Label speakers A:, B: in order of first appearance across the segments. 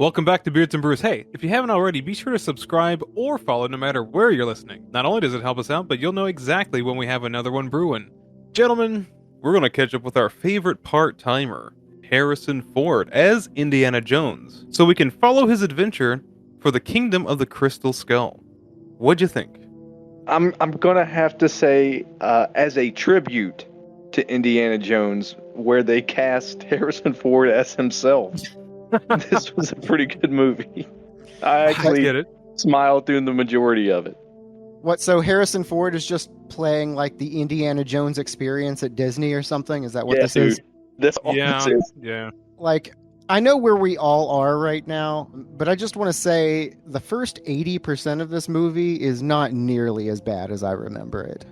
A: Welcome back to Beards and Brews. Hey, if you haven't already, be sure to subscribe or follow no matter where you're listening. Not only does it help us out, but you'll know exactly when we have another one brewing. Gentlemen, we're going to catch up with our favorite part-timer, Harrison Ford, as Indiana Jones, so we can follow his adventure for the Kingdom of the Crystal Skull. What'd you think?
B: I'm gonna have to say, as a tribute to Indiana Jones, where they cast Harrison Ford as himself, this was a pretty good movie. I
A: I
B: actually
A: get it.
B: smiled through the majority of it.
C: What, so Harrison Ford is just playing like the Indiana Jones experience at Disney or something? Is that what
B: Yeah,
C: this is?
B: dude. That's all
A: Yeah,
B: this is.
A: yeah.
C: Like, I know where we all are right now, but I just want to say the first 80% of this movie is not nearly as bad as I remember it.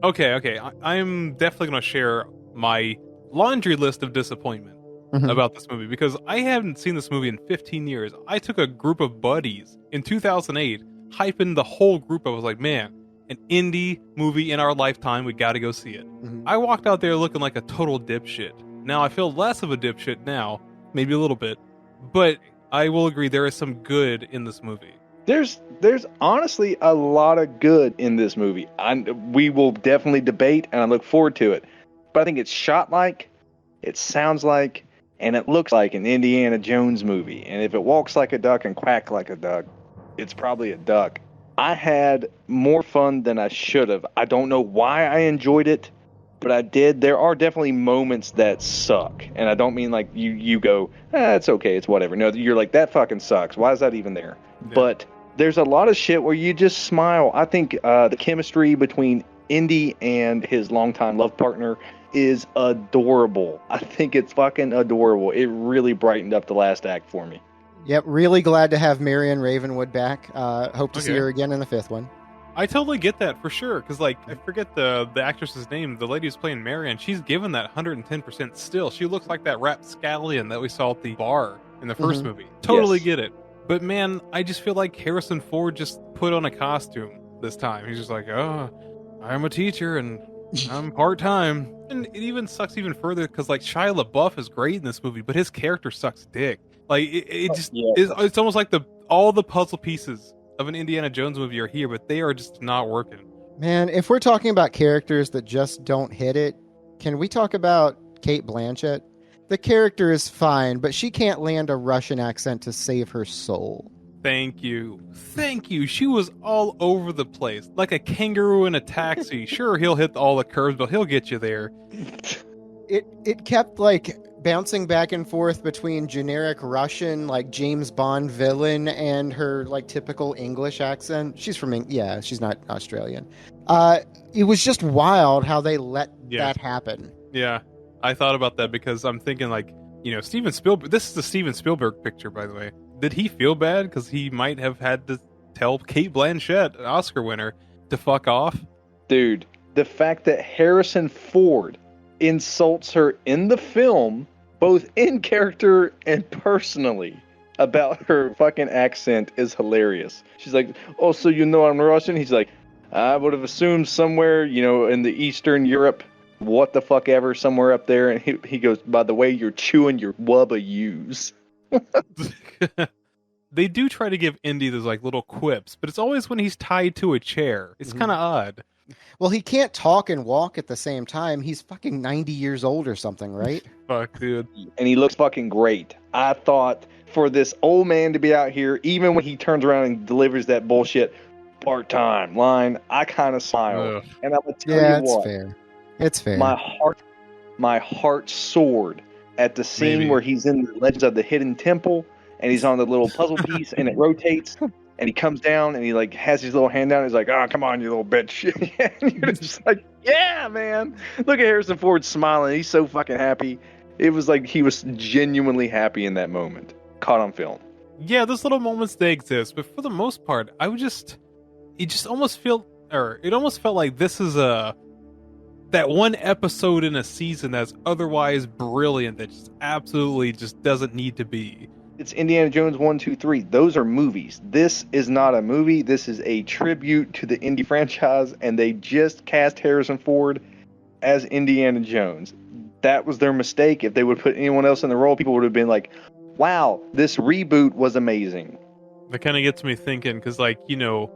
A: Okay. I'm definitely going to share my laundry list of disappointment about this movie because I haven't seen this movie in 15 years. I took a group of buddies in 2008, hyping the whole group. I was like, man, an indie movie in our lifetime, we got to go see it. I walked out there looking like a total dipshit. Now I feel less of a dipshit now, maybe a little bit, but I will agree there is some good in this movie.
B: There's honestly a lot of good in this movie. We will definitely debate, and I look forward to it. But I think it's shot like, it sounds like, and it looks like an Indiana Jones movie. And if it walks like a duck and quacks like a duck, it's probably a duck. I had more fun than I should have. I don't know why I enjoyed it, but I did. There are definitely moments that suck. And I don't mean like you go, it's okay, it's whatever. No, you're like, that fucking sucks. Why is that even there? Yeah. But there's a lot of shit where you just smile. I think the chemistry between Indy and his longtime love partner is adorable. I think it's fucking adorable. It really brightened up the last act for me.
C: Yep, really glad to have Marion Ravenwood back. Hope to see her again in the fifth one.
A: I totally get that for sure, because like I forget the actress's name. The lady who's playing Marion, she's given that 110% still. She looks like that rapscallion that we saw at the bar in the first movie. Totally get it. But man, I just feel like Harrison Ford just put on a costume this time. He's just like, oh, I'm a teacher and I'm part-time. And it even sucks even further because like Shia LaBeouf is great in this movie, but his character sucks dick. Like it just it's almost like all the puzzle pieces of an Indiana Jones movie are here, but they are just not working.
C: Man, if we're talking about characters that just don't hit it, can we talk about Cate Blanchett? The character is fine, but she can't land a Russian accent to save her soul.
A: Thank you. She was all over the place, like a kangaroo in a taxi. Sure, he'll hit all the curves, but he'll get you there.
C: It kept like bouncing back and forth between generic Russian, like James Bond villain, and her like typical English accent. She's from she's not Australian. It was just wild how they let that happen.
A: Yeah, I thought about that because I'm thinking like, Steven Spielberg. This is the Steven Spielberg picture, by the way. Did he feel bad because he might have had to tell Cate Blanchett, an Oscar winner, to fuck off?
B: Dude, the fact that Harrison Ford insults her in the film, both in character and personally, about her fucking accent is hilarious. She's like, oh, so I'm Russian? He's like, I would have assumed somewhere, in the Eastern Europe, what the fuck ever, somewhere up there. And he goes, by the way, you're chewing your wubba yous.
A: They do try to give Indy those like little quips, but it's always when he's tied to a chair. It's kind of odd.
C: Well, he can't talk and walk at the same time. He's fucking 90 years old or something, right?
A: Fuck, dude.
B: And he looks fucking great. I thought for this old man to be out here, even when he turns around and delivers that bullshit part-time line, I kind of smiled.
A: Ugh.
B: And I'm going to tell you what.
C: Fair. It's fair.
B: My heart soared at the scene where he's in the Legends of the Hidden Temple and he's on the little puzzle piece and it rotates and he comes down and he like has his little hand down. And he's like, oh, come on, you little bitch. And you're just like, yeah, man. Look at Harrison Ford smiling. He's so fucking happy. It was like he was genuinely happy in that moment. Caught on film.
A: Yeah, those little moments, they exist. But for the most part, it almost felt like this is that one episode in a season that's otherwise brilliant that just absolutely just doesn't need to be.
B: It's Indiana Jones 1, 2, 3. Those are movies. This is not a movie. This is a tribute to the Indy franchise, and they just cast Harrison Ford as Indiana Jones. That was their mistake. If they would put anyone else in the role, people would have been like, wow, this reboot was amazing.
A: That kind of gets me thinking, because, like, you know,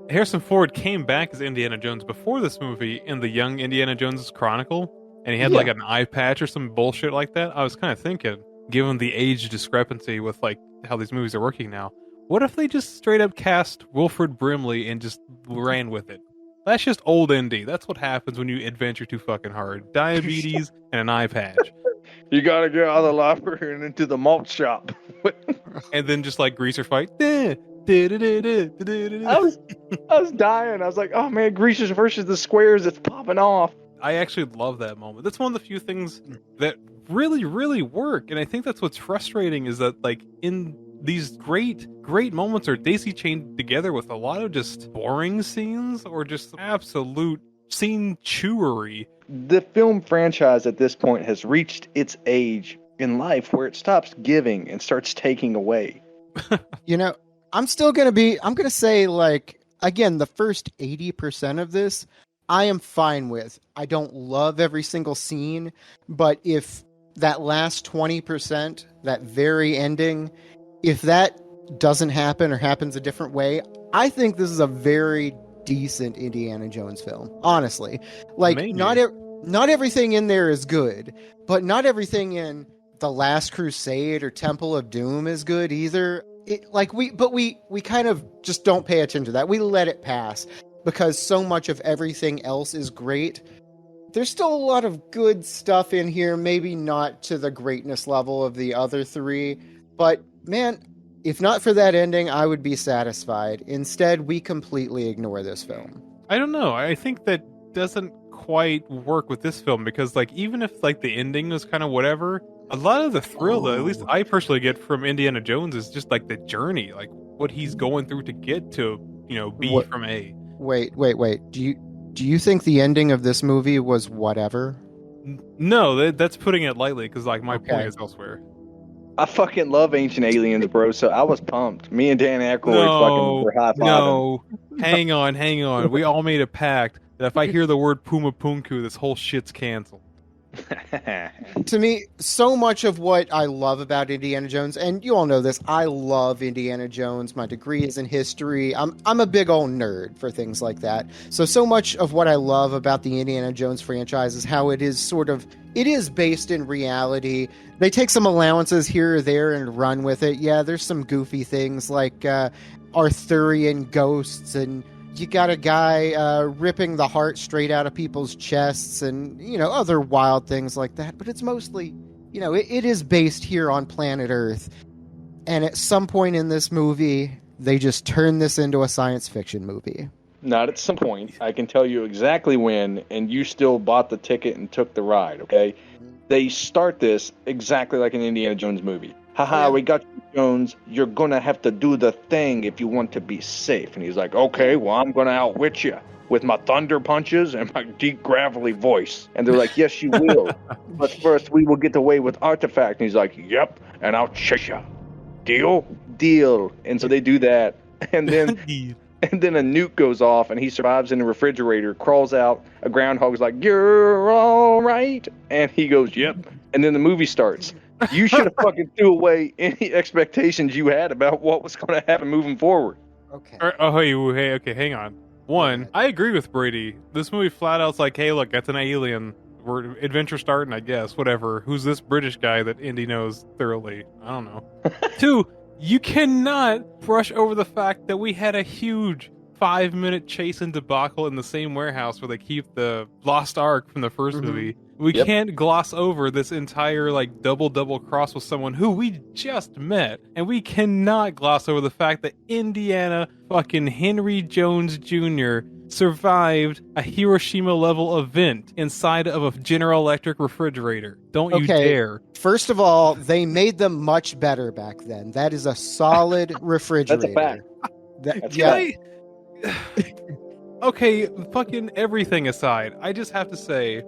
A: Harrison Ford came back as Indiana Jones before this movie in the Young Indiana Jones Chronicle, and he had like an eye patch or some bullshit like that. I was kind of thinking, given the age discrepancy with like how these movies are working now, what if they just straight up cast Wilford Brimley and just ran with it? That's just old Indy. That's what happens when you adventure too fucking hard. Diabetes and an eye patch.
B: You gotta get out of the library and into the malt shop.
A: And then just like greaser fight.
B: I was dying. I was like, oh man, Greasers versus the Squares, it's popping off.
A: I actually love that moment. That's one of the few things that really, really work. And I think that's what's frustrating is that, like, in these great moments are daisy chained together with a lot of just boring scenes or just absolute scene chewery.
B: The film franchise at this point has reached its age in life where it stops giving and starts taking away.
C: You know, I'm going to say, like, again, the first 80% of this, I am fine with. I don't love every single scene, but if that last 20%, that very ending, if that doesn't happen or happens a different way, I think this is a very decent Indiana Jones film. Honestly, like
A: Maybe.
C: not everything in there is good, but not everything in The Last Crusade or Temple of Doom is good either. We kind of just don't pay attention to that. We let it pass because so much of everything else is great. There's still a lot of good stuff in here, maybe not to the greatness level of the other three, but man, if not for that ending, I would be satisfied. Instead, we completely ignore this film.
A: I don't know. I think that doesn't quite work with this film because, like, even if like the ending was kind of whatever, a lot of the thrill that at least I personally get from Indiana Jones is just like the journey, like what he's going through to get to, you know, B from A.
C: Wait. Do you think the ending of this movie was whatever?
A: No, that's putting it lightly because, like, my point is elsewhere.
B: I fucking love Ancient Aliens, bro, so I was pumped. Me and Dan Aykroyd fucking were high-fiving.
A: No, hang on. We all made a pact that if I hear the word Puma Punku, this whole shit's canceled.
C: To me, so much of what I love about Indiana Jones, and you all know this, I love Indiana Jones. My degree is in history. I'm a big old nerd for things like that. So much of what I love about the Indiana Jones franchise is how it is based in reality. They take some allowances here or there and run with it. Yeah, there's some goofy things like Arthurian ghosts, and you got a guy ripping the heart straight out of people's chests and, you know, other wild things like that. But it's mostly, you know, it is based here on planet Earth. And at some point in this movie, they just turn this into a science fiction movie.
B: Not at some point. I can tell you exactly when, and you still bought the ticket and took the ride, okay? They start this exactly like an Indiana Jones movie. Haha, we got you, Jones. You're going to have to do the thing if you want to be safe. And he's like, okay, well, I'm going to outwit you with my thunder punches and my deep, gravelly voice. And they're like, yes, you will. But first, we will get away with artifact. And he's like, yep, and I'll chase you. Deal? Deal. And so they do that. And then a nuke goes off, and he survives in the refrigerator, crawls out. A groundhog's like, you're all right. And he goes, yep. And then the movie starts. You should have fucking threw away any expectations you had about what was going to happen moving forward.
A: Okay. Okay, hang on. One, I agree with Brady. This movie flat out's like, hey, look, that's an alien. We're adventure starting, I guess. Whatever. Who's this British guy that Indy knows thoroughly? I don't know. Two, you cannot brush over the fact that we had a huge 5-minute chase and debacle in the same warehouse where they keep the Lost Ark from the first movie. We can't gloss over this entire, like, double cross with someone who we just met. And we cannot gloss over the fact that Indiana fucking Henry Jones Jr. survived a Hiroshima-level event inside of a General Electric refrigerator. Don't you dare.
C: First of all, they made them much better back then. That is a solid refrigerator.
B: That's a fact.
A: Okay, fucking everything aside, I just have to say,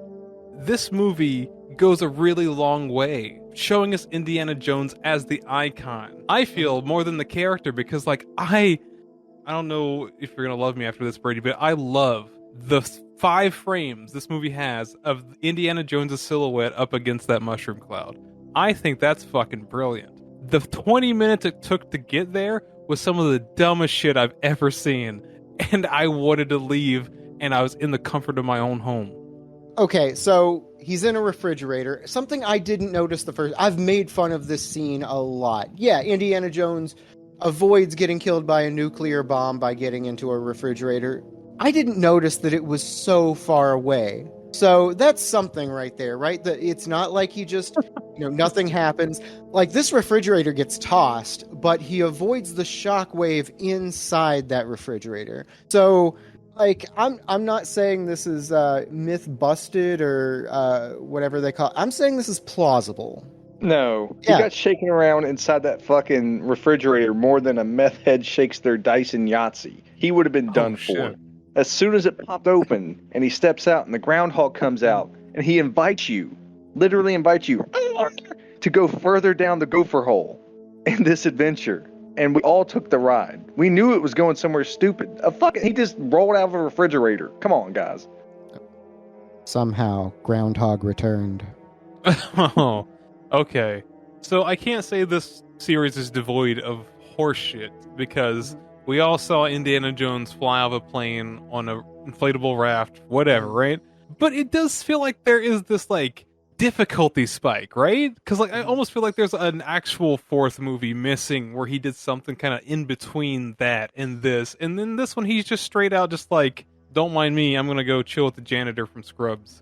A: this movie goes a really long way, showing us Indiana Jones as the icon. I feel more than the character because, like, I don't know if you're gonna love me after this, Brady, but I love the 5 frames this movie has of Indiana Jones' silhouette up against that mushroom cloud. I think that's fucking brilliant. the 20 minutes it took to get there was some of the dumbest shit I've ever seen. And I wanted to leave, and I was in the comfort of my own home.
C: Okay, so he's in a refrigerator. Something I didn't notice the first... I've made fun of this scene a lot. Yeah, Indiana Jones avoids getting killed by a nuclear bomb by getting into a refrigerator. I didn't notice that it was so far away. So that's something right there, right? That it's not like he just, nothing happens. Like, this refrigerator gets tossed, but he avoids the shockwave inside that refrigerator. So, like, I'm not saying this is myth busted or whatever they call it. I'm saying this is plausible.
B: No, he
C: Yeah.
B: got shaken around inside that fucking refrigerator more than a meth head shakes their dice in Yahtzee. He would have been done for.
A: Shit.
B: As soon as it popped open and he steps out and the groundhog comes out and he literally invites you to go further down the gopher hole in this adventure. And we all took the ride. We knew it was going somewhere stupid. He just rolled out of a refrigerator. Come on, guys.
C: Somehow, groundhog returned.
A: Oh, okay. So I can't say this series is devoid of horseshit, because we all saw Indiana Jones fly out of a plane on an inflatable raft, whatever, right? But it does feel like there is this, like, difficulty spike, right? Because, like, I almost feel like there's an actual fourth movie missing where he did something kind of in between that and this. And then this one, he's just straight out just like, don't mind me, I'm going to go chill with the janitor from Scrubs.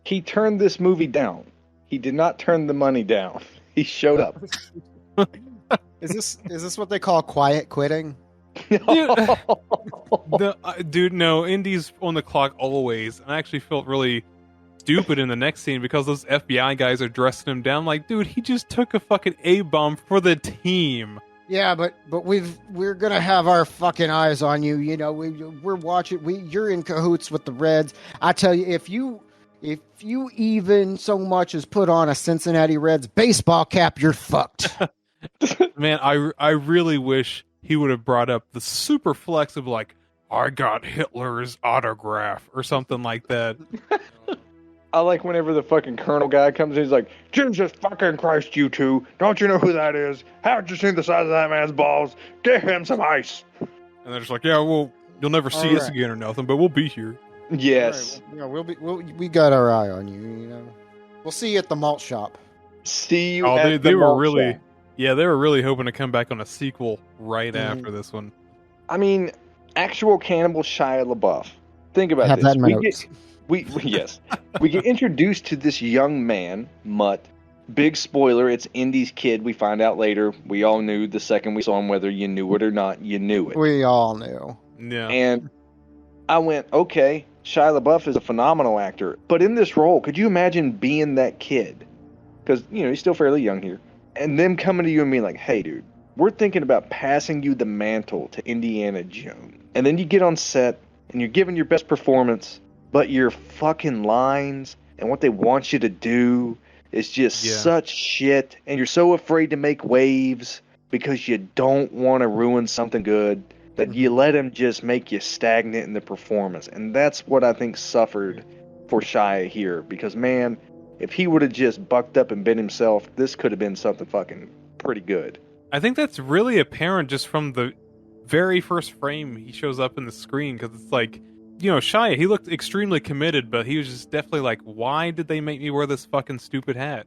B: He turned this movie down. He did not turn the money down. He showed up.
C: Is this what they call quiet quitting?
A: Dude, no, Indy's on the clock always. And I actually felt really stupid in the next scene because those FBI guys are dressing him down. Like, dude, he just took a fucking A-bomb for the team.
C: Yeah, but we're gonna have our fucking eyes on you. We're watching. You're in cahoots with the Reds. I tell you, if you even so much as put on a Cincinnati Reds baseball cap, you're fucked.
A: Man, I really wish he would have brought up the super flexible, like, I got Hitler's autograph or something like that.
B: I like whenever the fucking colonel guy comes in, he's like, Jesus fucking Christ, you two. Don't you know who that is? Haven't you seen the size of that man's balls? Give him some ice.
A: And they're just like, yeah, well, you'll never see us again or nothing, but we'll be here.
B: Yes.
C: Right, we got our eye on you, We'll see you at the malt shop.
B: See you
A: at
B: at
A: they
B: the
A: were
B: malt
A: really
B: shop.
A: Yeah, they were really hoping to come back on a sequel right after this one.
B: I mean, actual cannibal Shia LaBeouf. Think about
C: Have
B: this.
C: that in my notes.
B: Yes. We get introduced to this young man, Mutt. Big spoiler, it's Indy's kid. We find out later. We all knew the second we saw him, whether you knew it or not, you knew it.
C: We all knew.
A: Yeah.
B: And I went, okay, Shia LaBeouf is a phenomenal actor. But in this role, could you imagine being that kid? Because, he's still fairly young here. And them coming to you and being like, hey, dude, we're thinking about passing you the mantle to Indiana Jones. And then you get on set and you're giving your best performance, but your fucking lines and what they want you to do is just such shit. And you're so afraid to make waves because you don't want to ruin something good that you let him just make you stagnant in the performance. And that's what I think suffered for Shia here. Because, man, if he would have just bucked up and been himself, this could have been something fucking pretty good.
A: I think that's really apparent just from the very first frame he shows up in the screen, because it's like, Shia, he looked extremely committed, but he was just definitely like, why did they make me wear this fucking stupid hat?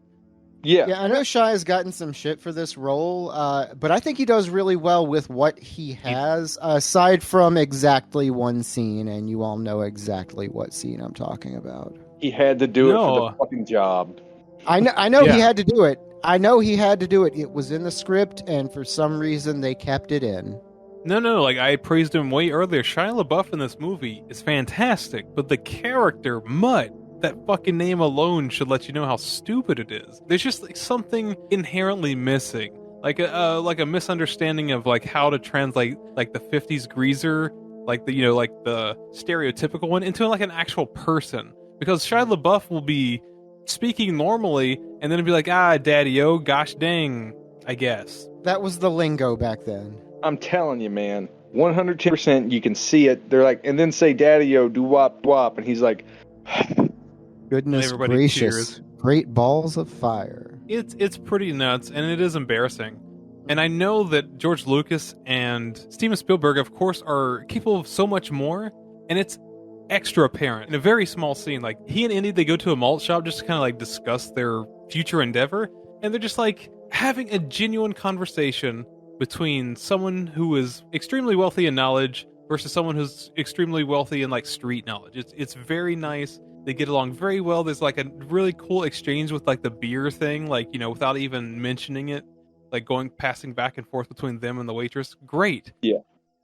B: Yeah,
C: I know Shia's gotten some shit for this role, but I think he does really well with what he has, aside from exactly one scene, and you all know exactly what scene I'm talking about.
B: He had to do it for the fucking job.
C: I know he had to do it. I know he had to do it. It was in the script, and for some reason they kept it in.
A: No, like, I praised him way earlier. Shia LaBeouf in this movie is fantastic, but the character, Mutt, that fucking name alone should let you know how stupid it is. There's just like something inherently missing, like a misunderstanding of like how to translate like the 50s greaser, like the like the stereotypical one, into like an actual person. Because Shia LaBeouf will be speaking normally and then it'll be like, daddy-o, gosh dang, I guess.
C: That was the lingo back then.
B: I'm telling you, man, 110% you can see it. They're like, and then say daddy-o, do-wop, wop, and he's like...
C: Goodness gracious.
A: Cheers.
C: Great balls of fire.
A: It's pretty nuts, and it is embarrassing. And I know that George Lucas and Steven Spielberg, of course, are capable of so much more, and it's extra apparent in a very small scene. Like, he and Indy, they go to a malt shop just to kind of like discuss their future endeavor, and they're just like having a genuine conversation between someone who is extremely wealthy in knowledge versus someone who's extremely wealthy in like street knowledge. It's very nice. They get along very well. There's like a really cool exchange with like the beer thing, like, you know, without even mentioning it, like passing back and forth between them and the waitress. Great.
B: Yeah.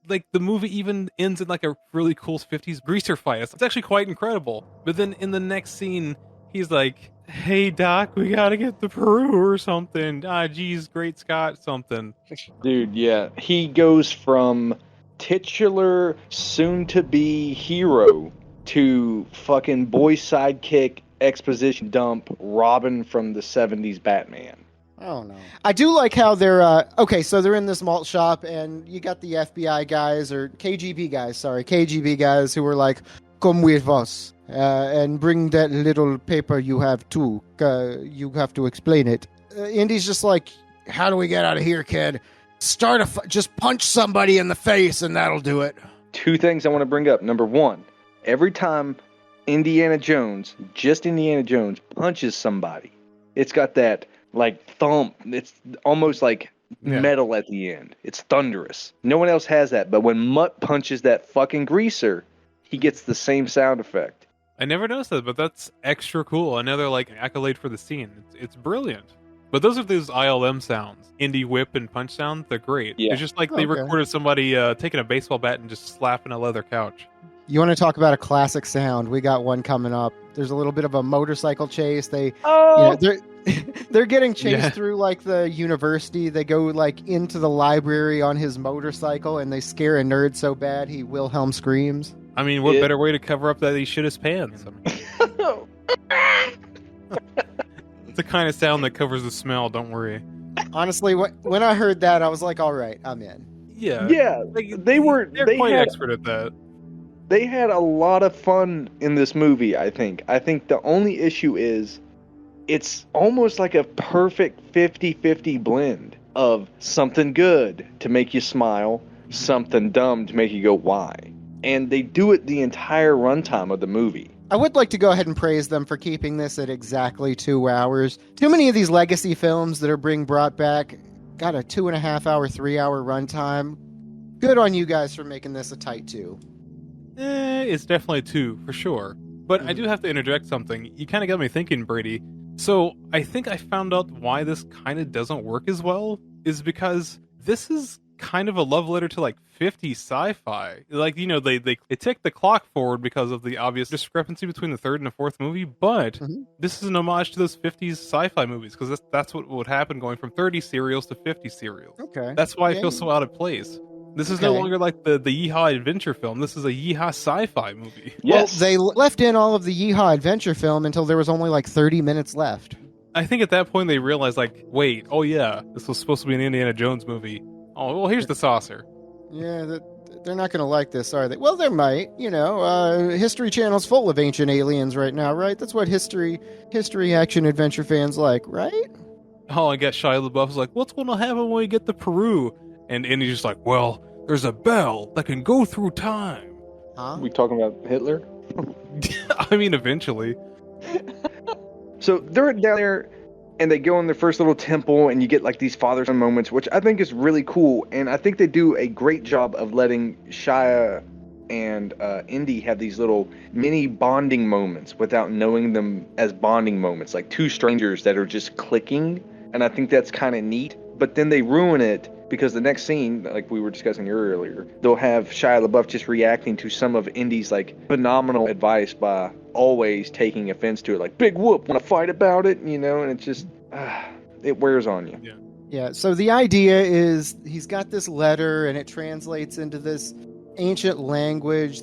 A: Like, the movie even ends in like a really cool 50s greaser fight. It's actually quite incredible. But then in the next scene, he's like, "Hey Doc, we gotta get to Peru or something. Geez, great Scott, something."
B: Dude, yeah. He goes from titular soon-to-be hero to fucking boy sidekick exposition dump Robin from the 70s Batman.
C: Oh no. I do like how they're okay, so they're in this malt shop and you got the FBI guys or KGB guys who were like, "Come with us and bring that little paper you have too. You have to explain it." Indy's just like, "How do we get out of here, kid? Just punch somebody in the face and that'll do it."
B: Two things I want to bring up. Number one, every time Indiana Jones punches somebody, it's got that like thump. It's almost like metal at the end. It's thunderous. No one else has that, but when Mutt punches that fucking greaser, he gets the same sound effect.
A: I never noticed that, but that's extra cool. Another like accolade for the scene. It's brilliant. But those are those ILM sounds. Indie whip and punch sounds, they're great.
B: Yeah.
A: It's just like they recorded somebody taking a baseball bat and just slapping a leather couch.
C: You want to talk about a classic sound? We got one coming up. There's a little bit of a motorcycle chase. They're getting chased through like the university. They go like into the library on his motorcycle, and they scare a nerd so bad he Wilhelm screams.
A: I mean, what better way to cover up that he shit his pants? I mean, it's the kind of sound that covers the smell. Don't worry.
C: Honestly, when I heard that, I was like, "All right, I'm in."
A: Yeah,
B: they're
A: quite expert at that.
B: They had a lot of fun in this movie, I think. I think the only issue is it's almost like a perfect 50-50 blend of something good to make you smile, something dumb to make you go, why? And they do it the entire runtime of the movie.
C: I would like to go ahead and praise them for keeping this at exactly 2 hours. Too many of these legacy films that are being brought back got a 2.5 hour, 3 hour runtime. Good on you guys for making this a tight 2.
A: It's definitely 2, for sure. But I do have to interject something. You kind of got me thinking, Brady. So I think I found out why this kind of doesn't work as well, is because this is kind of a love letter to like 50s sci-fi. Like, you know, they tick the clock forward because of the obvious discrepancy between the third and the fourth movie, but this is an homage to those 50s sci-fi movies, because that's what would happen going from 30 serials to 50 serials.
C: Okay.
A: That's why it feels so out of place. This is no longer like the Yeehaw adventure film. This is a Yeehaw sci-fi movie.
B: Yes.
C: Well, they left in all of the Yeehaw adventure film until there was only like 30 minutes left.
A: I think at that point they realized, like, wait, oh yeah, this was supposed to be an Indiana Jones movie. Oh, well, here's the saucer.
C: Yeah, they're not going to like this, are they? Well, they might. You know, History Channel's full of ancient aliens right now, right? That's what history action adventure fans like, right?
A: Oh, I guess Shia LaBeouf's like, what's going to happen when we get to Peru? And Indy's just like, well, there's a bell that can go through time.
C: Huh?
B: We talking about Hitler?
A: I mean, eventually.
B: So they're down there, and they go in their first little temple, and you get like these father-son moments, which I think is really cool. And I think they do a great job of letting Shia and Indy have these little mini bonding moments without knowing them as bonding moments, like two strangers that are just clicking. And I think that's kind of neat. But then they ruin it, because the next scene, like we were discussing earlier, they'll have Shia LaBeouf just reacting to some of Indy's like phenomenal advice by always taking offense to it, like, big whoop, want to fight about it, you know, and it just, it wears on you.
C: Yeah, so the idea is he's got this letter and it translates into this ancient language.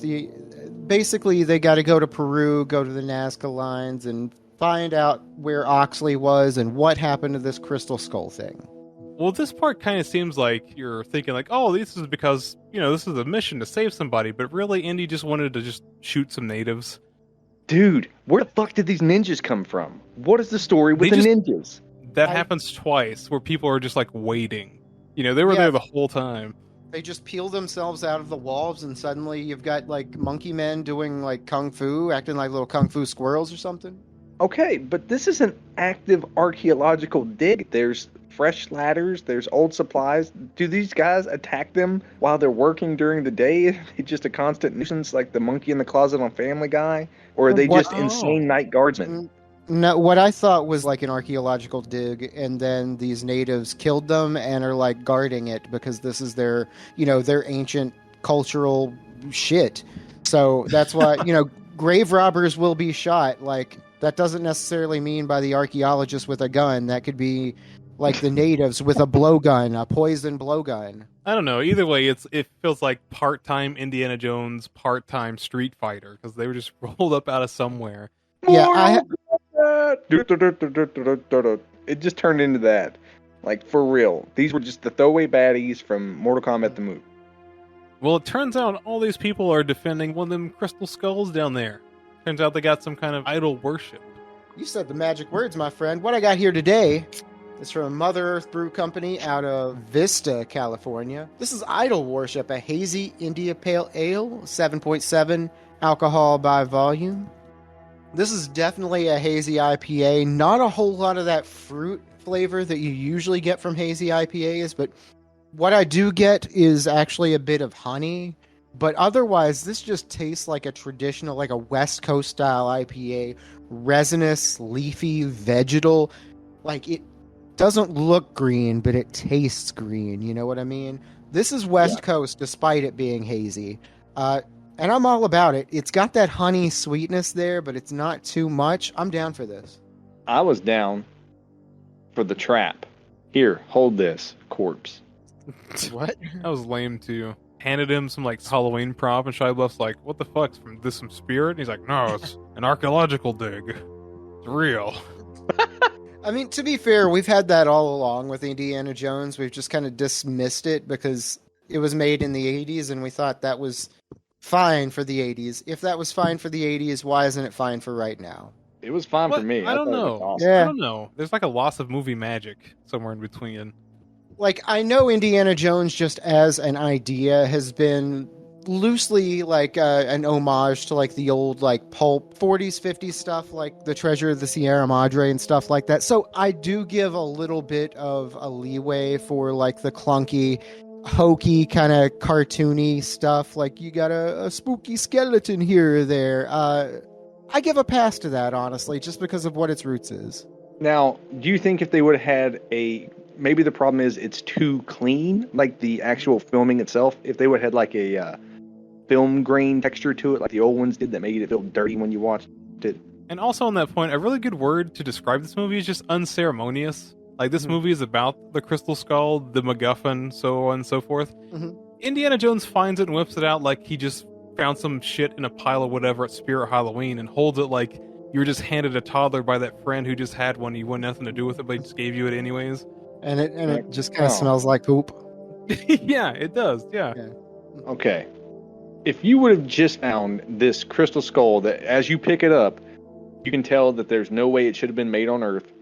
C: Basically, they got to go to Peru, go to the Nazca lines, and find out where Oxley was and what happened to this crystal skull thing.
A: Well, this part kind of seems like you're thinking like, oh, this is because, you know, this is a mission to save somebody, but really Indy just wanted to just shoot some natives.
B: Dude, where the fuck did these ninjas come from? What is the story with the ninjas?
A: That happens twice, where people are just like waiting. They were
C: Yeah.
A: there the whole time.
C: They just peel themselves out of the walls, and suddenly you've got like monkey men doing like kung fu, acting like little kung fu squirrels or something.
B: Okay, but this is an active archaeological dig. There's fresh ladders, there's old supplies. Do these guys attack them while they're working during the day? Are they just a constant nuisance like the monkey in the closet on Family Guy? Or are they
C: What?
B: just insane night guardsmen?
C: No, what I thought was like an archaeological dig, and then these natives killed them and are like guarding it because this is their, their ancient cultural shit. So that's why, grave robbers will be shot. Like, that doesn't necessarily mean by the archaeologist with a gun. That could be like the natives with a blowgun, a poison blowgun.
A: I don't know. Either way, it feels like part-time Indiana Jones, part-time Street Fighter, because they were just rolled up out of somewhere.
C: Yeah,
B: It just turned into that. Like, for real. These were just the throwaway baddies from Mortal Kombat the movie.
A: Well, it turns out all these people are defending one of them crystal skulls down there. Turns out they got some kind of idol worship.
C: You said the magic words, my friend. What I got here today is from Mother Earth Brew Company out of Vista, California. This is Idol Worship, a hazy India Pale Ale, 7.7 alcohol by volume. This is definitely a hazy IPA. Not a whole lot of that fruit flavor that you usually get from hazy IPAs, but what I do get is actually a bit of honey. But otherwise, this just tastes like a traditional, like a West Coast style IPA. Resinous, leafy, vegetal. Like, it doesn't look green, but it tastes green. You know what I mean? This is West Coast, despite it being hazy. And I'm all about it. It's got that honey sweetness there, but it's not too much. I'm down for this.
B: I was down for the trap. Here, hold this, corpse.
C: What?
A: That was lame too. Handed him some like Halloween prop, and Shia LaBeouf's like, "What the fuck's from this? Some spirit?" And he's like, "No, it's an archaeological dig. It's real."
C: I mean, to be fair, we've had that all along with Indiana Jones. We've just kind of dismissed it because it was made in the 80s, and we thought that was fine for the 80s. If that was fine for the 80s, why isn't it fine for right now?
B: It was fine for me.
A: I don't
B: thought it
A: know.
B: was awesome.
C: Yeah.
A: I don't know. There's like a loss of movie magic somewhere in between.
C: Like, I know Indiana Jones just as an idea has been loosely like an homage to like the old like pulp 40s 50s stuff, like the Treasure of the Sierra Madre and stuff like that. So I do give a little bit of a leeway for like the clunky, hokey kind of cartoony stuff. Like, you got a spooky skeleton here or there. I give a pass to that, honestly, just because of what its roots is.
B: Now, do you think if they would have had maybe the problem is it's too clean, like the actual filming itself, if they would have had like a film grain texture to it, like the old ones did, that made it feel dirty when you watched it?
A: And also on that point, a really good word to describe this movie is just unceremonious. Like, this movie is about the crystal skull, the MacGuffin, so on and so forth. Indiana Jones finds it and whips it out like he just found some shit in a pile of whatever at Spirit Halloween and holds it like you were just handed a toddler by that friend who just had one. You wanted nothing to do with it, but he just gave you it anyways.
C: And it just kind of smells like poop.
A: Yeah, it does. Yeah.
B: Okay. If you would have just found this crystal skull that as you pick it up, you can tell that there's no way it should have been made on Earth,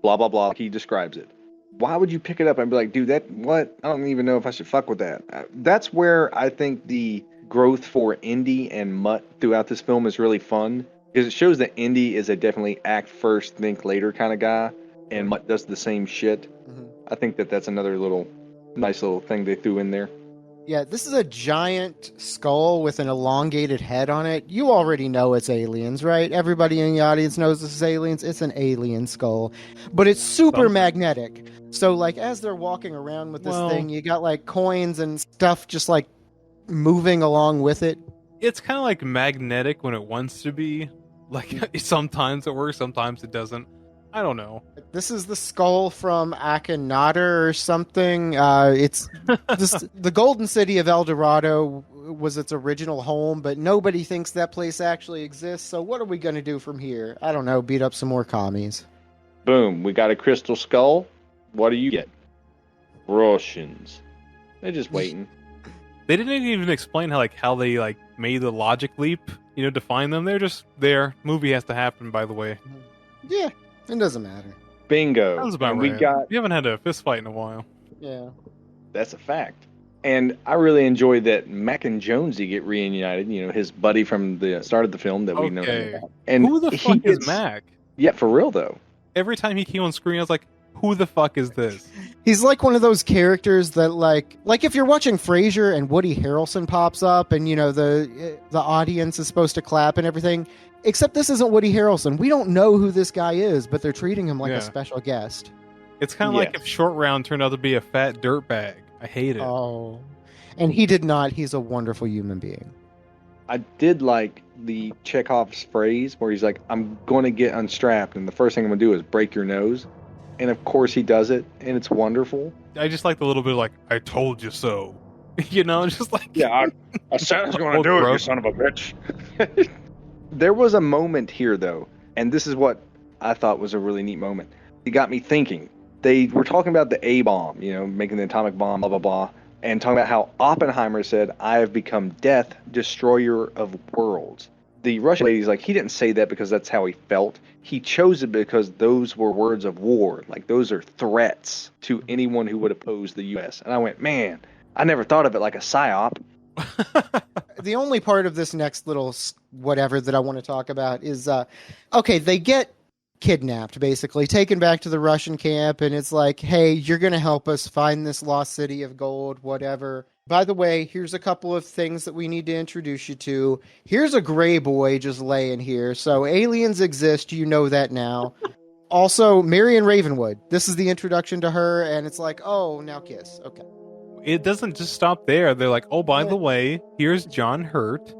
B: blah, blah, blah, like he describes it. Why would you pick it up and be like, dude, what? I don't even know if I should fuck with that. That's where I think the growth for Indy and Mutt throughout this film is really fun, because it shows that Indy is a definitely act first, think later kind of guy, and Mutt does the same shit. I think that's another nice little thing they threw in there.
C: Yeah, this is a giant skull with an elongated head on it. You already know it's aliens, right? Everybody in the audience knows this is aliens. It's an alien skull. But it's super magnetic. So, like, as they're walking around with this thing, you got, like, coins and stuff just, like, moving along with it.
A: It's kind of like magnetic when it wants to be. Like, sometimes it works, sometimes it doesn't. I don't know.
C: This is the skull from Akhenaten or something. It's the Golden City of El Dorado was its original home, but nobody thinks that place actually exists. So what are we going to do from here? I don't know. Beat up some more commies.
B: Boom. We got a crystal skull. What do you get? Russians. They're just waiting.
A: They didn't even explain how they made the logic leap, to find them. They're just there. Movie has to happen, by the way.
C: Yeah. It doesn't matter.
B: Bingo.
A: Sounds about right. We haven't had a fist fight in a while.
C: Yeah.
B: That's a fact. And I really enjoyed that Mac and Jonesy get reunited. You know, his buddy from the start of the film that we know
A: Okay.
B: about. And
A: Who the
B: he
A: fuck is
B: gets,
A: Mac?
B: yeah, for real though.
A: Every time he came on screen, I was like, who the fuck is this?
C: He's like one of those characters that like if you're watching Frasier and Woody Harrelson pops up and the audience is supposed to clap and everything, except this isn't Woody Harrelson. We don't know who this guy is, but they're treating him like a special guest.
A: It's kind of like if Short Round turned out to be a fat dirtbag. I hate it.
C: Oh, and he did not. He's a wonderful human being.
B: I did like the Chekhov's phrase where he's like, I'm going to get unstrapped, and the first thing I'm going to do is break your nose. And of course he does it, and it's wonderful.
A: I just like the little bit like, I told you so. Just like...
B: Yeah, I said I was going to do it, you son of a bitch. There was a moment here, though, and this is what I thought was a really neat moment. It got me thinking. They were talking about the A-bomb, making the atomic bomb, blah, blah, blah, and talking about how Oppenheimer said, I have become death, destroyer of worlds. The Russian lady's like, he didn't say that because that's how he felt. He chose it because those were words of war. Like, those are threats to anyone who would oppose the U.S. And I went, man, I never thought of it like a psyop.
C: The only part of this next little whatever that I want to talk about is, okay, they get kidnapped, basically, taken back to the Russian camp, and it's like, hey, you're going to help us find this lost city of gold, whatever. By the way, here's a couple of things that we need to introduce you to. Here's a gray boy just laying here. So aliens exist, you know that now. Also, Marion Ravenwood. This is the introduction to her, and it's like, oh, now kiss. Okay.
A: It doesn't just stop there. They're like, oh, by the way, here's John Hurt.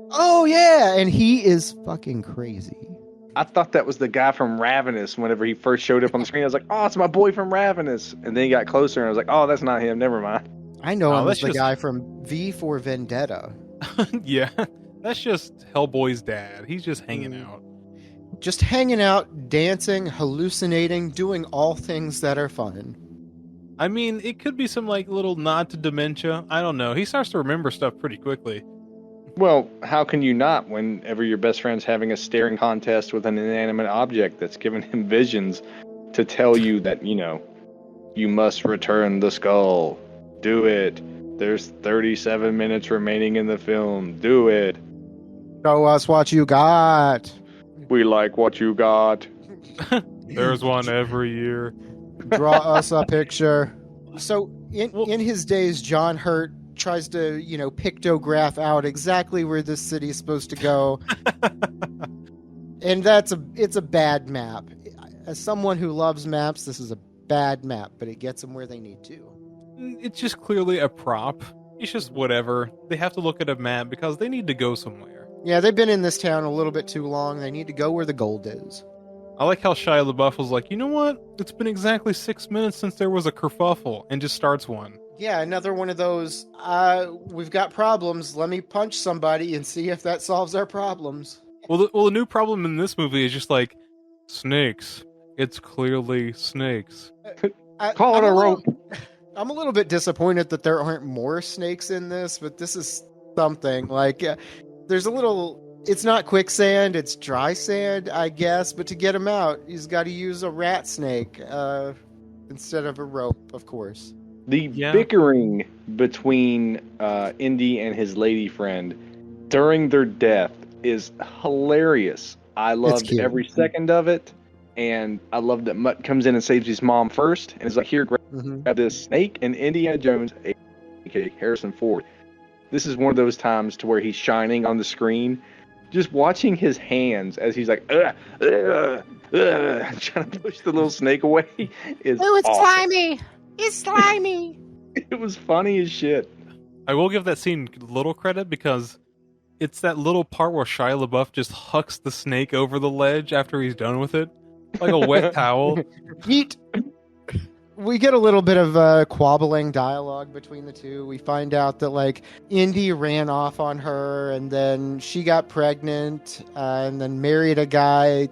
C: Oh, yeah, and he is fucking crazy.
B: I thought that was the guy from Ravenous whenever he first showed up on the screen. I was like, oh, it's my boy from Ravenous. And then he got closer, and I was like, oh, that's not him. Never mind.
C: I know him as the guy from V for Vendetta.
A: Yeah, that's just Hellboy's dad. He's just hanging out.
C: Just hanging out, dancing, hallucinating, doing all things that are fun.
A: I mean, it could be some little nod to dementia. I don't know. He starts to remember stuff pretty quickly.
B: Well, how can you not whenever your best friend's having a staring contest with an inanimate object that's giving him visions to tell you that, you must return the skull. Do it. There's 37 minutes remaining in the film. Do it.
C: Show us what you got.
B: We like what you got.
A: There's one every year.
C: Draw us a picture. So in his days, John Hurt tries to, pictograph out exactly where this city is supposed to go. And it's a bad map. As someone who loves maps, this is a bad map, but it gets them where they need to.
A: It's just clearly a prop. It's just whatever. They have to look at a map because they need to go somewhere.
C: Yeah, they've been in this town a little bit too long. They need to go where the gold is.
A: I like how Shia LaBeouf was like, you know what? It's been exactly 6 minutes since there was a kerfuffle, and just starts one.
C: Yeah, another one of those, we've got problems. Let me punch somebody and see if that solves our problems.
A: Well, the new problem in this movie is just snakes. It's clearly snakes.
B: Call it a rope.
C: I'm a little bit disappointed that there aren't more snakes in this, but this is something. There's a little... It's not quicksand, it's dry sand, I guess, but to get him out, he's got to use a rat snake instead of a rope, of course.
B: The bickering between Indy and his lady friend during their death is hilarious. I loved every second of it. And I love that Mutt comes in and saves his mom first, and is like, here, grab this snake. And Indiana Jones, aka Harrison Ford, this is one of those times to where he's shining on the screen. Just watching his hands as he's like, trying to push the little snake away is
D: it's
B: awesome.
D: slimy. It's slimy.
B: It was funny as shit.
A: I will give that scene little credit because it's that little part where Shia LaBeouf just hucks the snake over the ledge after he's done with it. Like a wet towel.
C: Yeet. We get a little bit of quabbling dialogue between the two. We find out that Indy ran off on her, and then she got pregnant, and then married a guy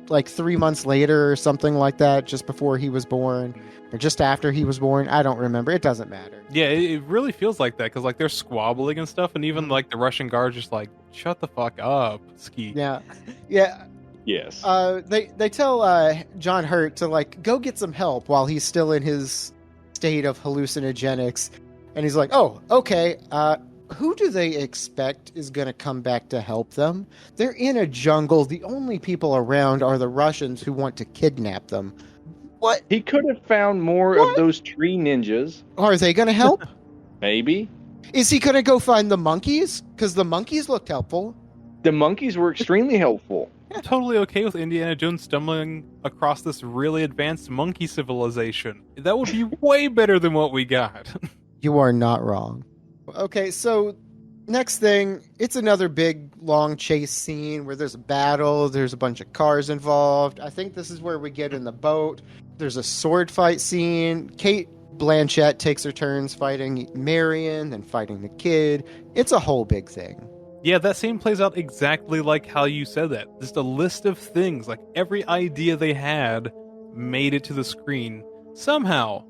C: 3 months later or something like that, just before he was born, or just after he was born. I don't remember. It doesn't matter.
A: Yeah, it really feels like that because they're squabbling and stuff, and even the Russian guards just shut the fuck up, Ski.
C: Yeah.
B: Yes.
C: They tell John Hurt to go get some help while he's still in his state of hallucinogenics. And he's like, oh, okay, who do they expect is going to come back to help them? They're in a jungle. The only people around are the Russians who want to kidnap them. What?
B: He could have found more of those tree ninjas.
C: Are they going to help?
B: Maybe.
C: Is he going to go find the monkeys? Because the monkeys looked helpful.
B: The monkeys were extremely helpful.
A: I'm totally okay with Indiana Jones stumbling across this really advanced monkey civilization. That would be way better than what we got.
C: You are not wrong. Okay, so next thing, it's another big, long chase scene where there's a battle, there's a bunch of cars involved. I think this is where we get in the boat. There's a sword fight scene. Kate Blanchett takes her turns fighting Marion, then fighting the kid. It's a whole big thing.
A: Yeah, that scene plays out exactly like how you said that. Just a list of things, like every idea they had made it to the screen somehow.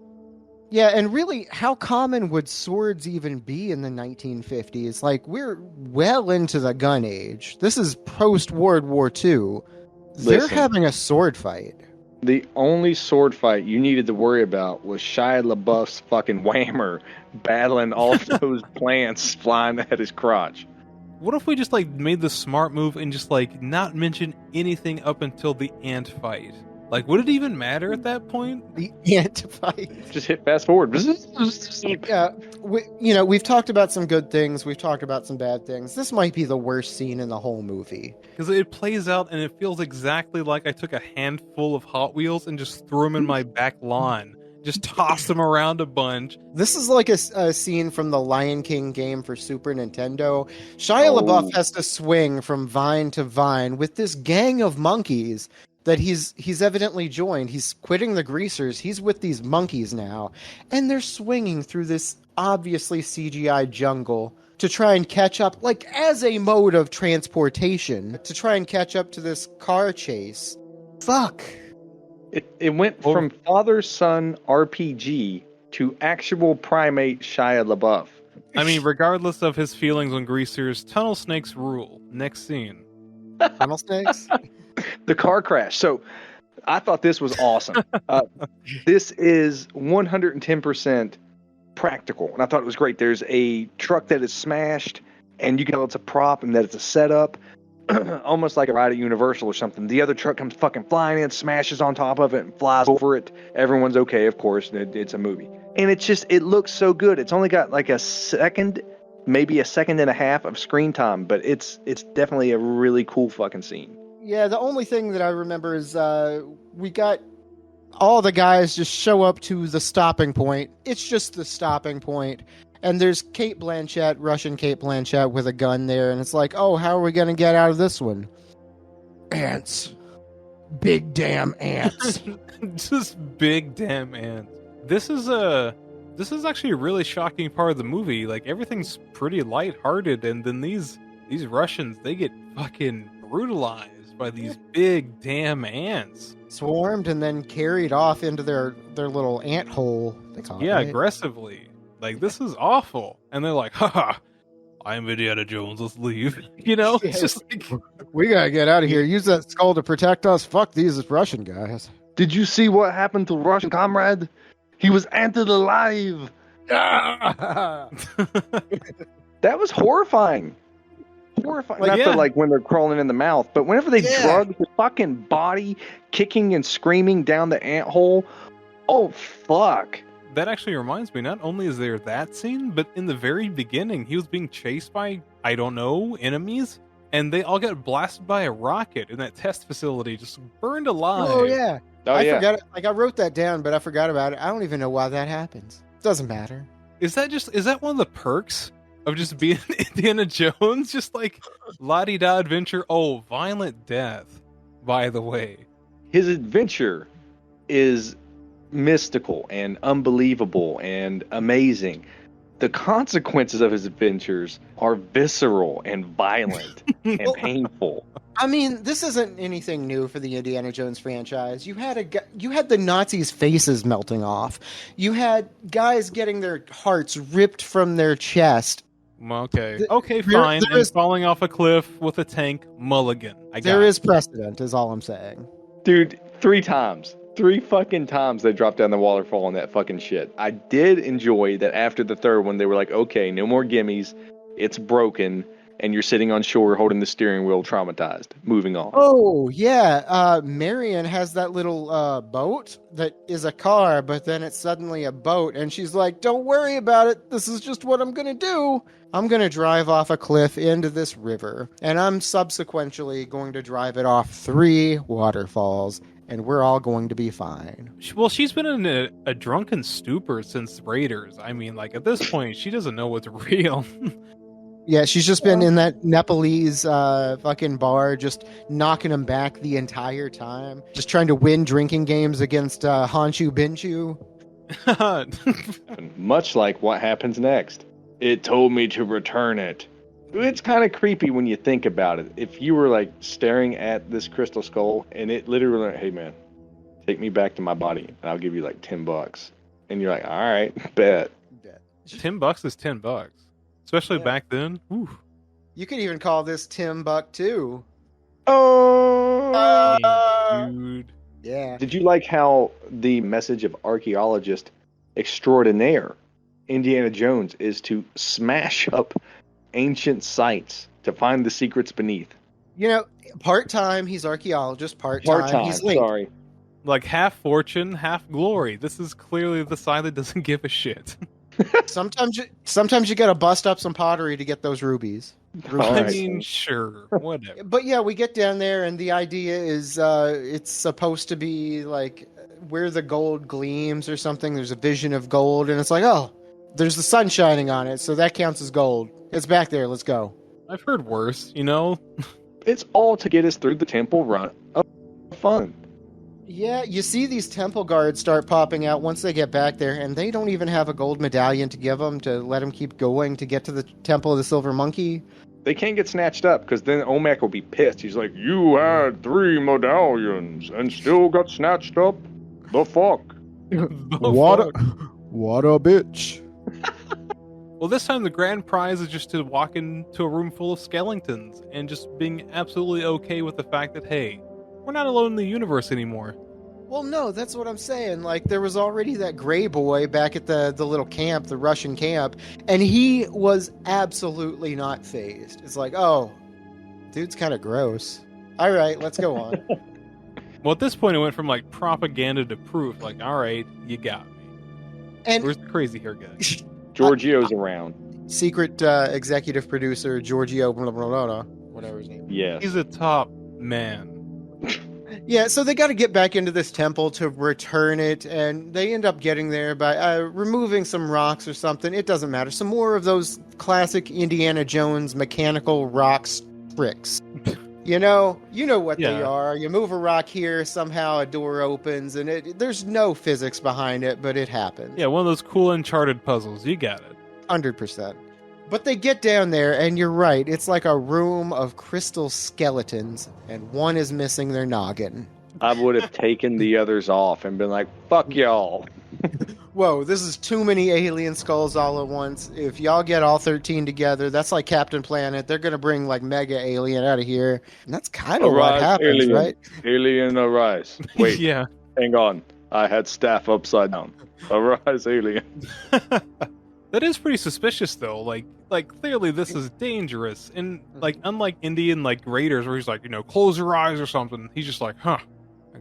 C: Yeah, and really, how common would swords even be in the 1950s? Like, we're well into the gun age. This is post-World War II. They're
B: Listen.
C: having a sword fight.
B: The only sword fight you needed to worry about was Shia LaBeouf's fucking whammer battling all those plants flying at his crotch.
A: What if we just like made the smart move and just like not mention anything up until the ant fight? Like, would it even matter at that point?
C: The ant fight.
B: Just hit fast forward.
C: Yeah, we've talked about some good things. We've talked about some bad things. This might be the worst scene in the whole movie.
A: Because it plays out and it feels exactly like I took a handful of Hot Wheels and just threw them in my back lawn. Just tossed them around a bunch.
C: This is like a scene from the Lion King game for Super Nintendo. Shia LaBeouf has to swing from vine to vine with this gang of monkeys that he's evidently joined. He's quitting the greasers. He's with these monkeys now. And they're swinging through this obviously CGI jungle to try and catch up, like as a mode of transportation, to try and catch up to this car chase. Fuck.
B: It went from father-son RPG to actual primate Shia LaBeouf.
A: I mean, regardless of his feelings on greasers, tunnel snakes rule. Next scene.
C: Tunnel snakes?
B: The car crash. So I thought this was awesome. This is 110% practical, and I thought it was great. There's a truck that is smashed, and you can tell it's a prop and that it's a setup, almost like a ride at Universal or something. The other truck comes fucking flying in, smashes on top of it, and flies over it. Everyone's okay, of course. It's a movie. And it looks so good. It's only got like a second, maybe a second and a half of screen time, but it's definitely a really cool fucking scene.
C: Yeah, the only thing that I remember is we got all the guys just show up to the stopping point. It's just the stopping point. And there's Kate Blanchett, Russian Kate Blanchett with a gun there. And it's like, oh, how are we going to get out of this one? Ants. Big damn ants.
A: Just big damn ants. This is actually a really shocking part of the movie. Like, everything's pretty lighthearted, and then these Russians, they get fucking brutalized by these big damn ants.
C: Swarmed and then carried off into their little ant hole, they call it.
A: Yeah,
C: Right?
A: aggressively. Like, this is awful. And they're like, haha, I'm Indiana Jones, let's leave. You know? It's just like,
C: We gotta get out of here. Use that skull to protect us. Fuck these Russian guys.
B: Did you see what happened to Russian comrade? He was anted alive. That was horrifying. Horrifying.
A: Like,
B: Not
A: yeah.
B: for like when they're crawling in the mouth, but whenever they drug his fucking body, kicking and screaming down the ant hole. Oh fuck.
A: that actually reminds me, not only is there that scene, but in the very beginning, he was being chased by, I don't know, enemies, and they all got blasted by a rocket in that test facility, just burned alive.
C: Oh yeah.
B: Oh yeah.
C: Forgot. Like I wrote that down, but I forgot about it. I don't even know why that happens. Doesn't matter.
A: Is that one of the perks of just being Indiana Jones? Just like la-di-da adventure. Oh, violent death, by the way.
B: His adventure is mystical and unbelievable and amazing. The consequences of his adventures are visceral and violent and painful.
C: I mean, this isn't anything new for the Indiana Jones franchise. You had the Nazis' faces melting off. You had guys getting their hearts ripped from their chest.
A: Okay,
C: There
A: fine. And
C: is-
A: falling off a cliff with a tank, mulligan.
C: There is precedent, is all I'm saying.
B: Dude, 3 times. 3 fucking times they dropped down the waterfall on that fucking shit. I did enjoy that after the third one, they were like, okay, no more gimmies. It's broken. And you're sitting on shore holding the steering wheel traumatized. Moving on.
C: Oh, yeah. Marion has that little boat that is a car, but then it's suddenly a boat. And she's like, don't worry about it. This is just what I'm going to do. I'm going to drive off a cliff into this river. And I'm subsequently going to drive it off 3 waterfalls. And we're all going to be fine.
A: Well, she's been in a drunken stupor since Raiders. I mean, like, at this point, she doesn't know what's real.
C: Yeah, she's just been in that Nepalese fucking bar, just knocking him back the entire time. Just trying to win drinking games against Honshu Binchu.
B: Much like what happens next. It told me to return it. It's kind of creepy when you think about it. If you were like staring at this crystal skull and it literally went, hey man, take me back to my body and I'll give you like $10. And you're like, all right, bet.
A: $10 is $10. Especially back then. Ooh.
C: You could even call this Timbuktu.
B: Oh,
A: dude.
C: Yeah.
B: Did you like how the message of archaeologist extraordinaire Indiana Jones is to smash up ancient sites to find the secrets beneath?
C: You know, part-time he's archaeologist, part-time he's Link.
B: Sorry.
A: Like half fortune, half glory. This is clearly the side that doesn't give a shit.
C: Sometimes you gotta bust up some pottery to get those rubies.
A: I mean, sure, whatever.
C: But yeah, we get down there, and the idea is it's supposed to be like where the gold gleams or something. There's a vision of gold, and it's like, oh, there's the sun shining on it, so that counts as gold. It's back there. Let's go.
A: I've heard worse, you know?
B: It's all to get us through the temple run of fun.
C: Yeah, you see these temple guards start popping out once they get back there, and they don't even have a gold medallion to give them to let them keep going to get to the Temple of the Silver Monkey.
B: They can't get snatched up because then Omak will be pissed. He's like, you had 3 medallions and still got snatched up? The fuck?
C: What a bitch.
A: Well, this time the grand prize is just to walk into a room full of skeletons and just being absolutely okay with the fact that, hey, we're not alone in the universe anymore.
C: Well, no, that's what I'm saying. Like, there was already that gray boy back at the little camp, the Russian camp, and he was absolutely not fazed. It's like, oh, dude's kind of gross. All right, let's go on.
A: Well, at this point, it went from, like, propaganda to proof. Like, all right, you got me.
C: And
A: where's the crazy hair guy?
B: Giorgio's around.
C: Secret executive producer, Giorgio, blah, blah, blah, blah, whatever his name is.
B: Yes.
A: He's a top man.
C: Yeah, so they got to get back into this temple to return it, and they end up getting there by removing some rocks or something. It doesn't matter. Some more of those classic Indiana Jones mechanical rocks tricks. You know what they are. You move a rock here, somehow a door opens, and there's no physics behind it, but it happens.
A: Yeah, one of those cool Uncharted puzzles. You got it.
C: 100%. But they get down there, and you're right. It's like a room of crystal skeletons, and one is missing their noggin.
B: I would have taken the others off and been like, fuck y'all.
C: Whoa, this is too many alien skulls all at once. If y'all get all 13 together, that's like Captain Planet. They're going to bring like Mega Alien out of here. And that's kind of what happens,
B: alien.
C: right?
B: Alien arise. Wait,
A: yeah.
B: Hang on. I had staff upside down. Arise, alien.
A: That is pretty suspicious, though. Like clearly this is dangerous. And, like, unlike Indian, like, Raiders, where he's like, close your eyes or something. He's just like, I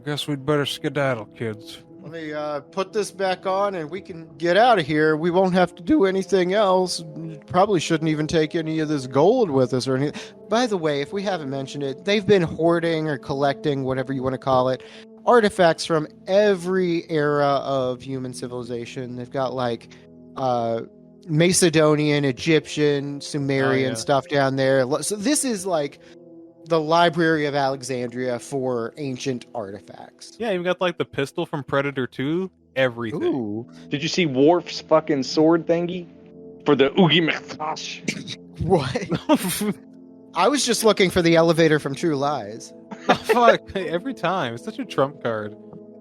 A: guess we'd better skedaddle, kids.
C: Let me put this back on and we can get out of here. We won't have to do anything else. Probably shouldn't even take any of this gold with us or anything. By the way, if we haven't mentioned it, they've been hoarding or collecting, whatever you want to call it, artifacts from every era of human civilization. They've got, like, Macedonian, Egyptian, Sumerian stuff down there. So this is like the Library of Alexandria for ancient artifacts.
A: Yeah, you've got like the pistol from Predator 2, everything.
C: Ooh.
B: Did you see Worf's fucking sword thingy? For the Oogie McFlash?
C: What? I was just looking for the elevator from True Lies.
A: Oh, fuck, every time. It's such a trump card.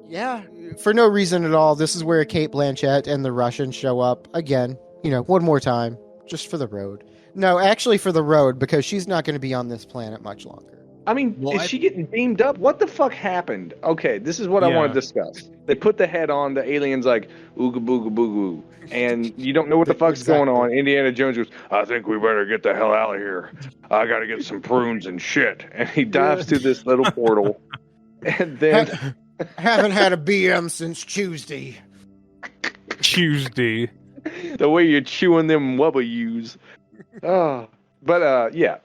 C: Yeah. For no reason at all, this is where Kate Blanchett and the Russians show up again. One more time, just for the road. No, actually for the road, because she's not going to be on this planet much longer.
B: I mean,
A: Well,
B: is she getting beamed up? What the fuck happened? Okay, this is what I want to discuss. They put the head on, the alien's like, ooga booga boogoo, and you don't know what the fuck's going on. Indiana Jones goes, I think we better get the hell out of here. I gotta get some prunes and shit. And he dives through this little portal, and then...
C: Haven't had a BM since Tuesday.
A: Tuesday.
B: The way you're chewing them wubba-yous. Oh. But, yeah.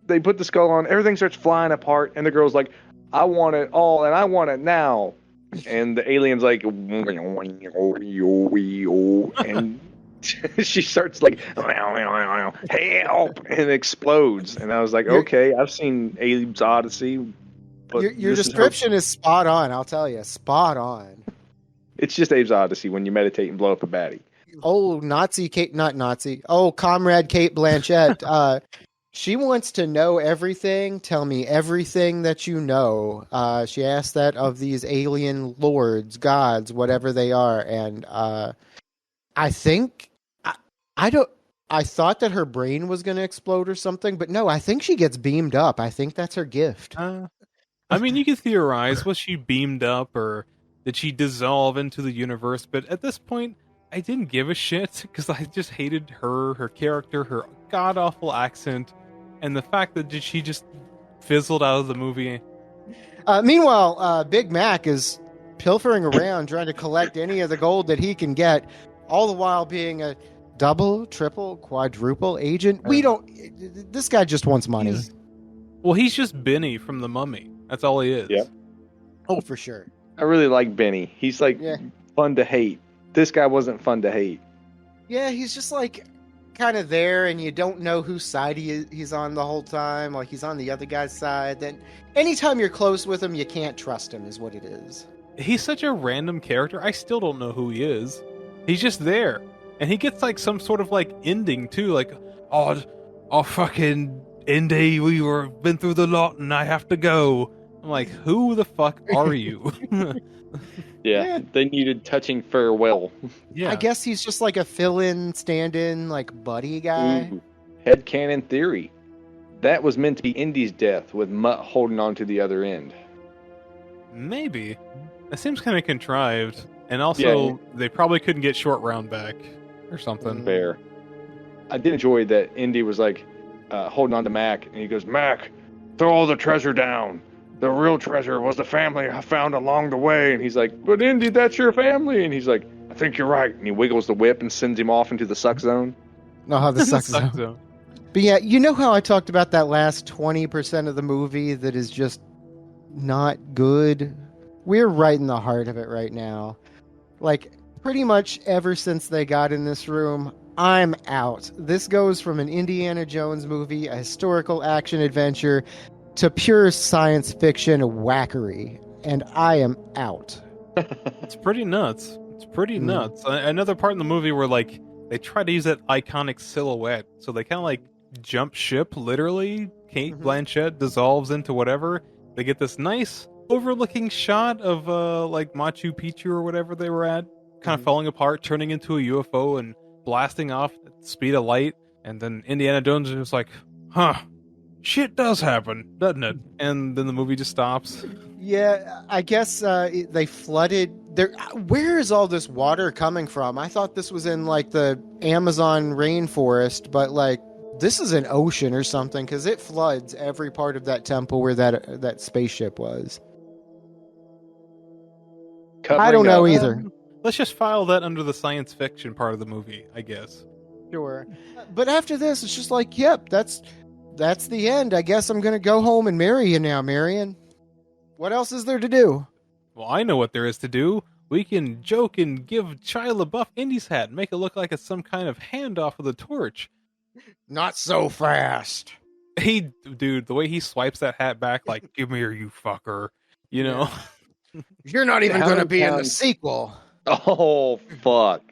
B: They put the skull on, everything starts flying apart, and the girl's like, I want it all, and I want it now. And the alien's like, and she starts like, help, and explodes. And I was like, okay, I've seen Abe's Odyssey. But
C: your description is spot on, I'll tell you. Spot on.
B: It's just Abe's Odyssey when you meditate and blow up a baddie.
C: Oh, Comrade Kate Blanchett. She wants to know everything. Tell me everything that you know. She asked that of these alien lords, gods, whatever they are. And I think I thought that her brain was going to explode or something, but no, I think she gets beamed up. I think that's her gift.
A: I mean, you could theorize, was she beamed up or did she dissolve into the universe? But at this point, I didn't give a shit because I just hated her character, her god-awful accent, and the fact that she just fizzled out of the movie.
C: Meanwhile, Big Mac is pilfering around trying to collect any of the gold that he can get, all the while being a double, triple, quadruple agent. This guy just wants money.
A: He's just Benny from The Mummy. That's all he is.
B: Yeah.
C: Oh, for sure.
B: I really like Benny. He's like fun to hate. This guy wasn't fun to hate.
C: Yeah, he's just like kind of there, and you don't know whose side he's on the whole time. Like he's on the other guy's side. Then anytime you're close with him, you can't trust him, is what it is. He's
A: such a random character. I still don't know who he is. He's just there, and he gets like some sort of like ending too. Like, oh fucking Indy, been through the lot, and I have to go. I'm like, who the fuck are you?
B: Yeah, they needed touching farewell.
C: Yeah, I guess he's just like a fill-in, stand-in, like buddy guy.
B: Headcanon theory. That was meant to be Indy's death, with Mutt holding on to the other end.
A: Maybe. That seems kind of contrived, and also they probably couldn't get Short Round back or something.
B: Fair. I did enjoy that Indy was like holding on to Mac, and he goes, Mac, throw all the treasure down. The real treasure was the family I found along the way. And he's like, but Indy, that's your family. And he's like, I think you're right. And he wiggles the whip and sends him off into the suck zone.
C: No, the suck zone. But yeah, you know how I talked about that last 20% of the movie that is just not good? We're right in the heart of it right now. Like, pretty much ever since they got in this room, I'm out. This goes from an Indiana Jones movie, a historical action adventure, to pure science fiction whackery, and I am out.
A: It's pretty nuts. Another part in the movie where like they try to use that iconic silhouette, so they kind of like jump ship, literally. Kate Blanchett dissolves into whatever. They get this nice overlooking shot of like Machu Picchu or whatever they were at, kind of falling apart, turning into a UFO and blasting off at the speed of light. And then Indiana Jones is just like, shit does happen, doesn't it? And then the movie just stops.
C: Yeah, I guess they flooded. Where is all this water coming from? I thought this was in like the Amazon rainforest, but like this is an ocean or something, because it floods every part of that temple where that spaceship was. I don't know either.
A: Let's just file that under the science fiction part of the movie, I guess.
C: Sure. But after this, it's just like, yep, that's the end. I guess I'm going to go home and marry you now, Marion. What else is there to do?
A: Well, I know what there is to do. We can joke and give Shia LaBeouf Indy's hat and make it look like it's some kind of handoff of the torch.
C: Not so fast.
A: Dude, the way he swipes that hat back, like, give me here, you fucker. You know?
C: You're not even going to be in the sequel.
B: Oh, fuck.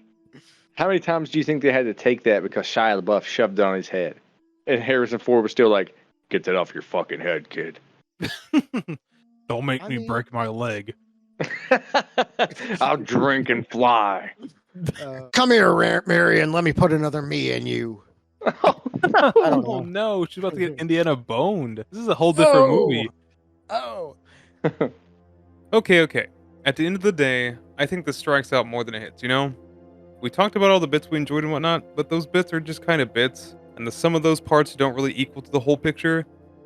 B: How many times do you think they had to take that because Shia LaBeouf shoved it on his head? And Harrison Ford was still like, get that off your fucking head, kid.
A: Don't make me break my leg.
B: I'll drink and fly.
C: Come here, Marion. Let me put another me in you.
B: Oh,
C: I don't
A: Oh
C: know.
A: no, she's about to get Indiana boned. This is a whole different movie.
C: Oh.
A: Okay. At the end of the day, I think this strikes out more than it hits, you know? We talked about all the bits we enjoyed and whatnot, but those bits are just kind of bits, and the sum of those parts don't really equal to the whole picture.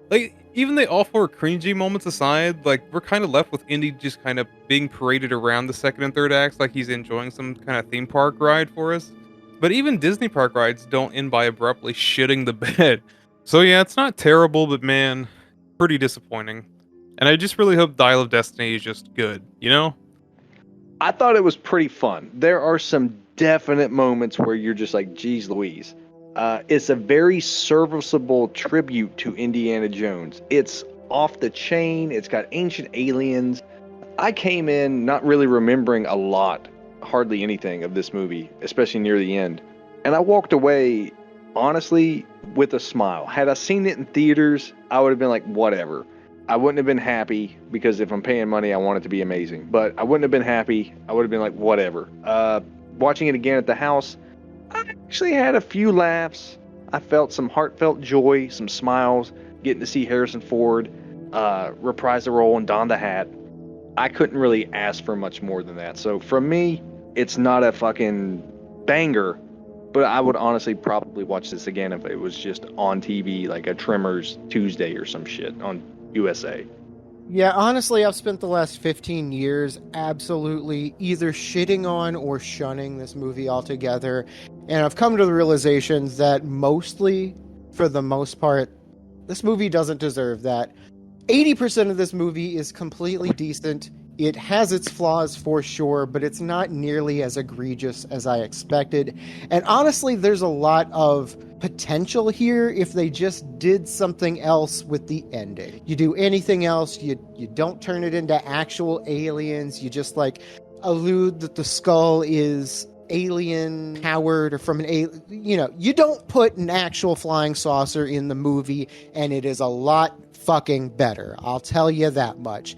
A: Like, even the awful or cringy moments aside, like, we're kind of left with Indy just kind of being paraded around the second and third acts like he's enjoying some kind of theme park ride for us. But even Disney park rides don't end by abruptly shitting the bed. So yeah, it's not terrible, but man, pretty disappointing. And I just really hope Dial of Destiny is just good, you know?
B: I thought it was pretty fun. There are some definite moments where you're just like, geez Louise. It's a very serviceable tribute to Indiana Jones. It's off the chain. It's got ancient aliens. I came in not really remembering a lot, hardly anything of this movie, especially near the end. And I walked away, honestly, with a smile. Had I seen it in theaters, I would have been like, whatever. I wouldn't have been happy because if I'm paying money, I want it to be amazing. But I wouldn't have been happy. I would have been like, whatever. Watching it again at the house, I actually had a few laughs. I felt some heartfelt joy, some smiles, getting to see Harrison Ford reprise the role and don the hat. I couldn't really ask for much more than that. So from me, it's not a fucking banger, but I would honestly probably watch this again if it was just on TV, like a Tremors Tuesday or some shit on USA.
C: Yeah, honestly, I've spent the last 15 years absolutely either shitting on or shunning this movie altogether. And I've come to the realization that mostly, for the most part, this movie doesn't deserve that. 80% of this movie is completely decent. It has its flaws for sure, but it's not nearly as egregious as I expected. And honestly, there's a lot of potential here if they just did something else with the ending. You do anything else, you don't turn it into actual aliens, you just like allude that the skull is alien powered or from an alien, you don't put an actual flying saucer in the movie and it is a lot fucking better. I'll tell you that much.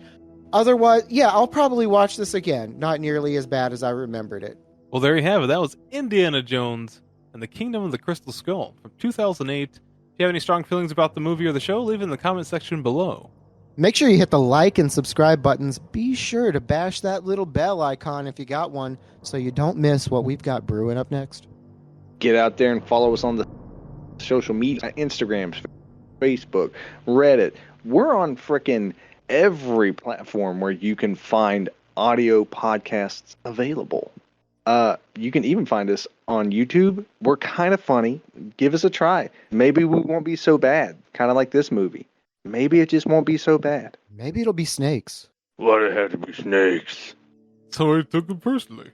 C: Otherwise, yeah, I'll probably watch this again. Not nearly as bad as I remembered it.
A: Well, there you have it. That was Indiana Jones and the Kingdom of the Crystal Skull from 2008. If you have any strong feelings about the movie or the show, leave it in the comment section below.
C: Make sure you hit the like and subscribe buttons. Be sure to bash that little bell icon if you got one so you don't miss what we've got brewing up next.
B: Get out there and follow us on the social media, Instagram, Facebook, Reddit. We're on frickin' every platform where you can find audio podcasts available. You can even find us on YouTube. We're kind of funny. Give us a try. Maybe we won't be so bad. Kind of like this movie. Maybe it just won't be so bad.
C: Maybe it'll be snakes.
B: Why'd it have to be snakes?
A: So I took it personally.